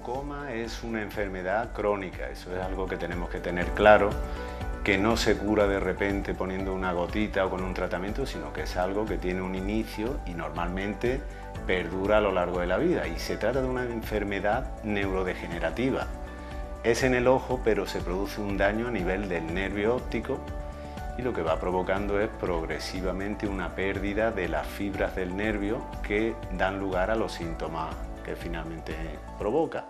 glaucoma es una enfermedad crónica, eso es algo que tenemos que tener claro, que no se cura de repente poniendo una gotita o con un tratamiento, sino que es algo que tiene un inicio y normalmente perdura a lo largo de la vida. Y se trata de una enfermedad neurodegenerativa. Es en el ojo, pero se produce un daño a nivel del nervio óptico y lo que va provocando es progresivamente una pérdida de las fibras del nervio que dan lugar a los síntomas que finalmente provoca.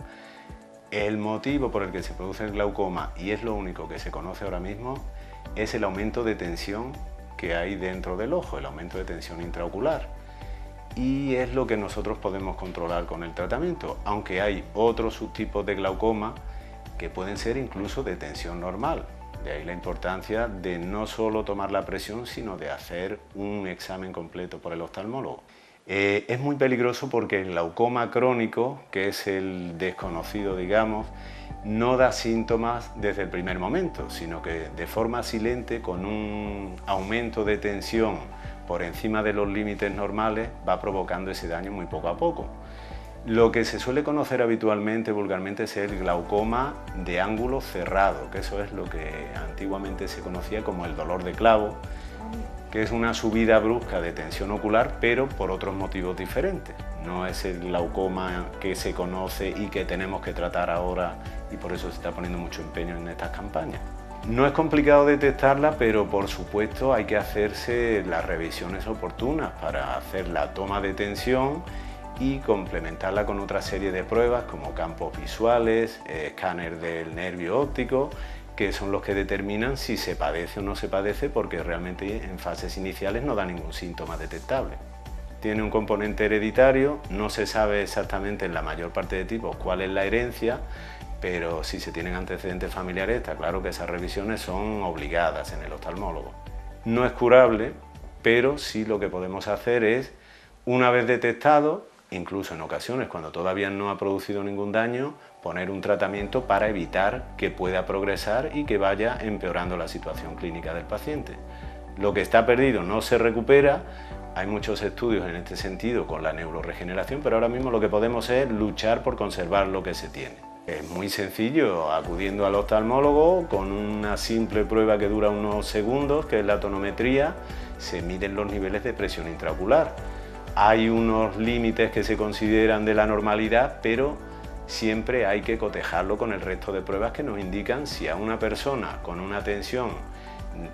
El motivo por el que se produce el glaucoma, y es lo único que se conoce ahora mismo, es el aumento de tensión que hay dentro del ojo, el aumento de tensión intraocular. Y es lo que nosotros podemos controlar con el tratamiento, aunque hay otros subtipos de glaucoma que pueden ser incluso de tensión normal. De ahí la importancia de no solo tomar la presión, sino de hacer un examen completo por el oftalmólogo. Es muy peligroso porque el glaucoma crónico, que es el desconocido, digamos, no da síntomas desde el primer momento, sino que de forma silente, con un aumento de tensión por encima de los límites normales, va provocando ese daño muy poco a poco. Lo que se suele conocer habitualmente, vulgarmente, es el glaucoma de ángulo cerrado, que eso es lo que antiguamente se conocía como el dolor de clavo, que es una subida brusca de tensión ocular, pero por otros motivos diferentes. No es el glaucoma que se conoce y que tenemos que tratar ahora, y por eso se está poniendo mucho empeño en estas campañas. No es complicado detectarla, pero por supuesto hay que hacerse las revisiones oportunas para hacer la toma de tensión y complementarla con otra serie de pruebas como campos visuales, escáner del nervio óptico, que son los que determinan si se padece o no se padece, porque realmente en fases iniciales no da ningún síntoma detectable. Tiene un componente hereditario, no se sabe exactamente en la mayor parte de tipos cuál es la herencia, pero si se tienen antecedentes familiares está claro que esas revisiones son obligadas en el oftalmólogo. No es curable, pero sí lo que podemos hacer es, una vez detectado, incluso en ocasiones cuando todavía no ha producido ningún daño, poner un tratamiento para evitar que pueda progresar y que vaya empeorando la situación clínica del paciente. Lo que está perdido no se recupera, hay muchos estudios en este sentido con la neuroregeneración, pero ahora mismo lo que podemos es luchar por conservar lo que se tiene. Es muy sencillo, acudiendo al oftalmólogo con una simple prueba que dura unos segundos, que es la tonometría, se miden los niveles de presión intraocular. Hay unos límites que se consideran de la normalidad, pero siempre hay que cotejarlo con el resto de pruebas que nos indican si a una persona con una tensión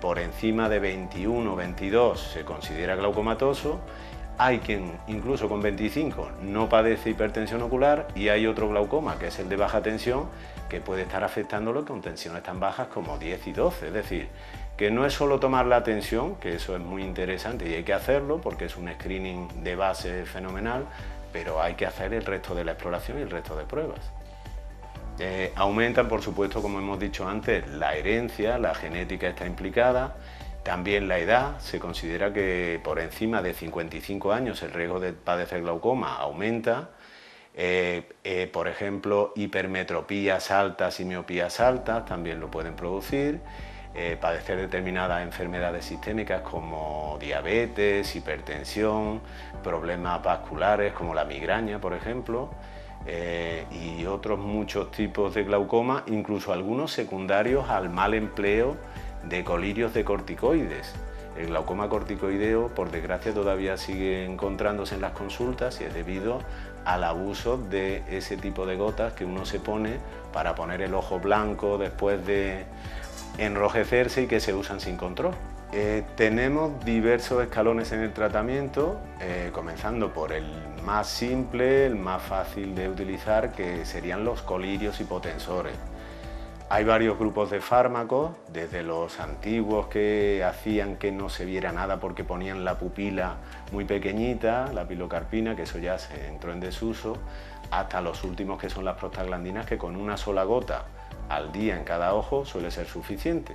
por encima de 21 o 22 se considera glaucomatoso, hay quien incluso con 25 no padece hipertensión ocular y hay otro glaucoma, que es el de baja tensión, que puede estar afectándolo con tensiones tan bajas como 10 y 12, es decir, que no es solo tomar la tensión, que eso es muy interesante y hay que hacerlo porque es un screening de base fenomenal, pero hay que hacer el resto de la exploración y el resto de pruebas. Aumentan, por supuesto, como hemos dicho antes, la herencia, la genética está implicada, también la edad. Se considera que por encima de 55 años el riesgo de padecer glaucoma aumenta. Por ejemplo, hipermetropías altas y miopías altas también lo pueden producir. Padecer determinadas enfermedades sistémicas como diabetes, hipertensión, problemas vasculares como la migraña, por ejemplo, y otros muchos tipos de glaucoma, incluso algunos secundarios al mal empleo de colirios de corticoides. El glaucoma corticoideo, por desgracia, todavía sigue encontrándose en las consultas y es debido al abuso de ese tipo de gotas que uno se pone para poner el ojo blanco después de enrojecerse y que se usan sin control. Tenemos diversos escalones en el tratamiento, comenzando por el más simple, el más fácil de utilizar, que serían los colirios hipotensores. Hay varios grupos de fármacos, desde los antiguos que hacían que no se viera nada porque ponían la pupila muy pequeñita, la pilocarpina, que eso ya se entró en desuso, hasta los últimos que son las prostaglandinas, que con una sola gota al día en cada ojo suele ser suficiente.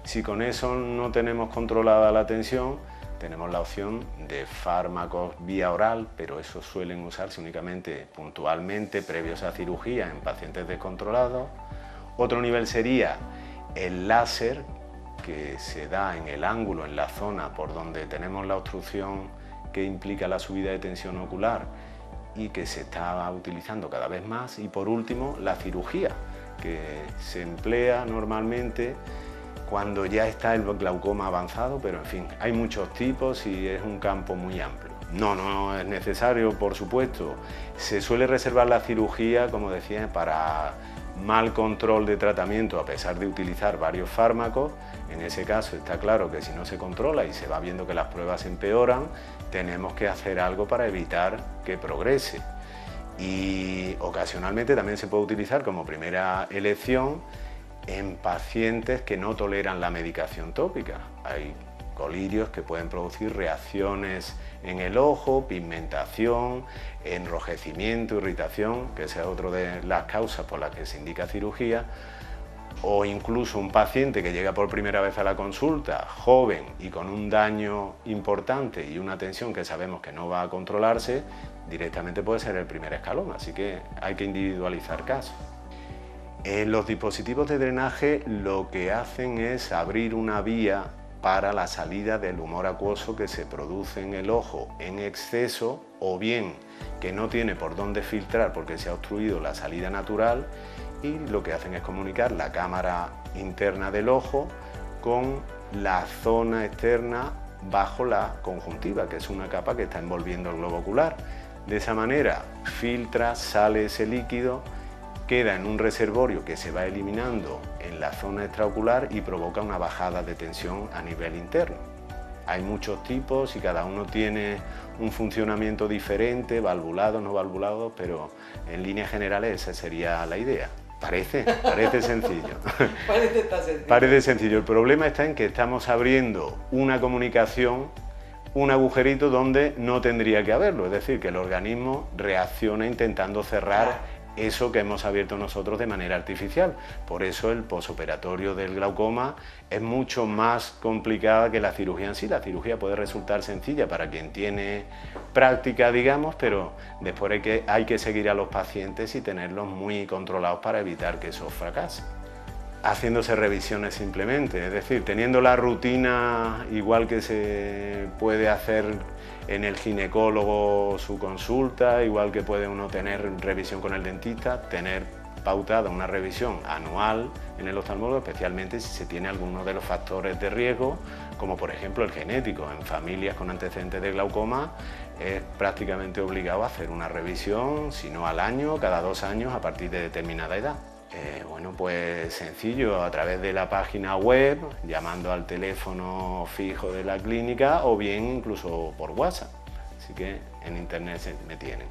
Si con eso no tenemos controlada la tensión, tenemos la opción de fármacos vía oral, pero esos suelen usarse únicamente puntualmente previos a cirugía en pacientes descontrolados. Otro nivel sería el láser, que se da en el ángulo, en la zona por donde tenemos la obstrucción que implica la subida de tensión ocular, y que se está utilizando cada vez más. Y por último, la cirugía, que se emplea normalmente cuando ya está el glaucoma avanzado, pero en fin, hay muchos tipos y es un campo muy amplio. No es necesario, por supuesto. Se suele reservar la cirugía, como decía, para mal control de tratamiento, a pesar de utilizar varios fármacos. En ese caso está claro que si no se controla y se va viendo que las pruebas empeoran, tenemos que hacer algo para evitar que progrese. Y ocasionalmente también se puede utilizar como primera elección en pacientes que no toleran la medicación tópica. Hay colirios que pueden producir reacciones en el ojo, pigmentación, enrojecimiento, irritación, que esa es otra de las causas por las que se indica cirugía, o incluso un paciente que llega por primera vez a la consulta, joven y con un daño importante y una tensión que sabemos que no va a controlarse, directamente puede ser el primer escalón, así que hay que individualizar casos. Los dispositivos de drenaje lo que hacen es abrir una vía para la salida del humor acuoso que se produce en el ojo en exceso, o bien que no tiene por dónde filtrar porque se ha obstruido la salida natural, y lo que hacen es comunicar la cámara interna del ojo con la zona externa bajo la conjuntiva, que es una capa que está envolviendo el globo ocular. De esa manera filtra, sale ese líquido, queda en un reservorio que se va eliminando en la zona extraocular y provoca una bajada de tensión a nivel interno. Hay muchos tipos y cada uno tiene un funcionamiento diferente, valvulado, no valvulado, pero en líneas generales esa sería la idea. Parece sencillo. Parece sencillo. El problema está en que estamos abriendo una comunicación, un agujerito donde no tendría que haberlo, es decir, que el organismo reacciona intentando cerrar eso que hemos abierto nosotros de manera artificial. Por eso el posoperatorio del glaucoma es mucho más complicada que la cirugía en sí. La cirugía puede resultar sencilla para quien tiene práctica, digamos, pero después hay que seguir a los pacientes y tenerlos muy controlados para evitar que eso fracase. Haciéndose revisiones simplemente, es decir, teniendo la rutina igual que se puede hacer en el ginecólogo su consulta, igual que puede uno tener revisión con el dentista, tener pautada una revisión anual en el oftalmólogo, especialmente si se tiene alguno de los factores de riesgo, como por ejemplo el genético. En familias con antecedentes de glaucoma es prácticamente obligado a hacer una revisión, si no al año, cada 2 años a partir de determinada edad. Bueno, pues sencillo, a través de la página web, llamando al teléfono fijo de la clínica o bien incluso por WhatsApp. Así que en internet me tienen.